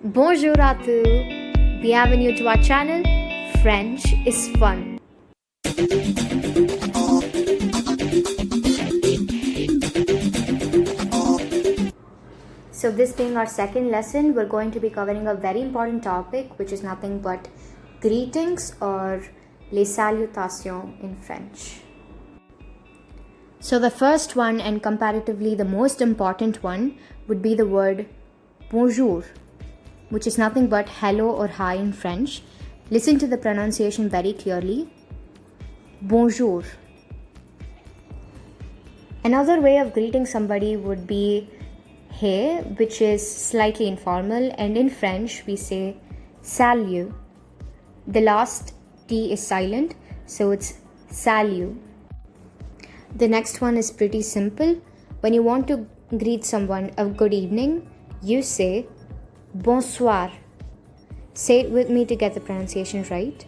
Bonjour à tous! Bienvenue to our channel, French is Fun. So this being our second lesson, we're going to be covering a very important topic, which is nothing but greetings or les salutations in French. So the first one, and comparatively the most important one, would be the word bonjour, which is nothing but hello or hi in French. Listen to the pronunciation very clearly. Bonjour. Another way of greeting somebody would be hey, which is slightly informal, and in French we say salut. The last T is silent, so it's salut. The next one is pretty simple. When you want to greet someone a good evening, you say bonsoir. Say it with me to get the pronunciation right.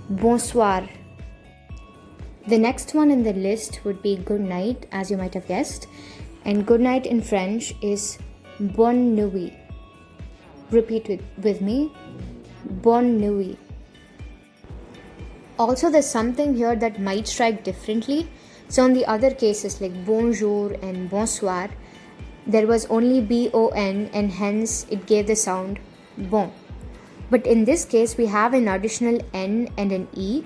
Bonsoir. The next one in the list would be good night, as you might have guessed. And good night in French is bonne nuit. Repeat it with me. Bonne nuit. Also, there's something here that might strike differently. So in the other cases like bonjour and bonsoir, there was only B-O-N and hence it gave the sound bon. But in this case, we have an additional N and an E,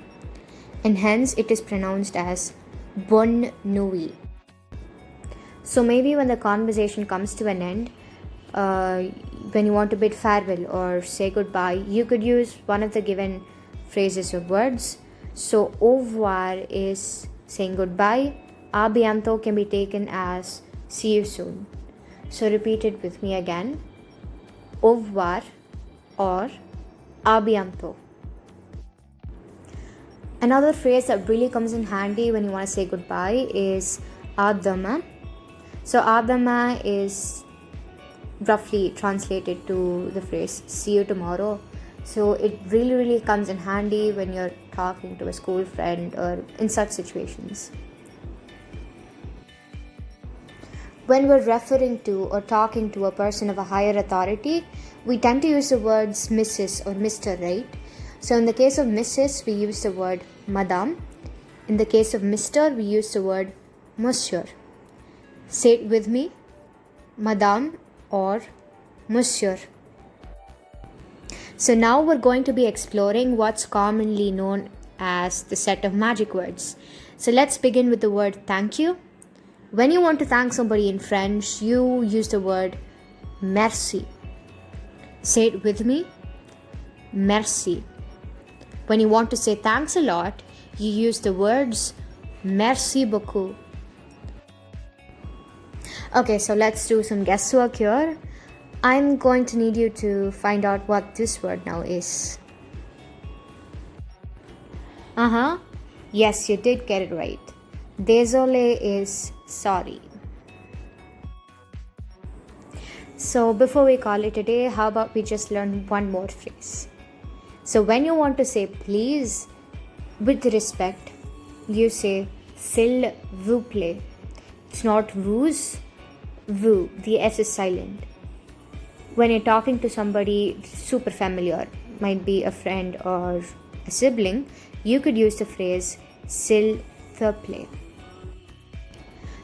and hence it is pronounced as bonne nuit. So maybe when the conversation comes to an end, when you want to bid farewell or say goodbye, you could use one of the given phrases or words. So au revoir is saying goodbye. A bientôt can be taken as see you soon. So repeat it with me again. Au revoir or a bientôt. Another phrase that really comes in handy when you want to say goodbye is à demain. So à demain is roughly translated to the phrase see you tomorrow. So it really comes in handy when you're talking to a school friend or in such situations. When we're referring to or talking to a person of a higher authority, we tend to use the words Mrs. or Mr., right? So in the case of Mrs., we use the word Madame. In the case of Mr., we use the word Monsieur. Say it with me. Madame or Monsieur. So now we're going to be exploring what's commonly known as the set of magic words. So let's begin with the word thank you. When you want to thank somebody in French, you use the word merci. Say it with me. Merci. When you want to say thanks a lot, you use the words merci beaucoup. Okay, so let's do some guesswork here. I'm going to need you to find out what this word now is. Yes, you did get it right. Désolé is sorry. So before we call it a day, how about we just learn one more phrase? So when you want to say please with respect, you say s'il vous plaît. It's not vous, vous. The S is silent. When you're talking to somebody super familiar, might be a friend or a sibling, you could use the phrase s'il vous plaît.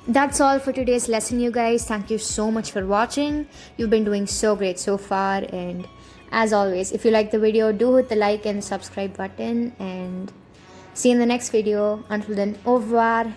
That's all for today's lesson, you guys. Thank you so much for watching. You've been doing so great so far, and as always, if you like the video, do hit the like and subscribe button, and see you in the next video. Until then, au revoir.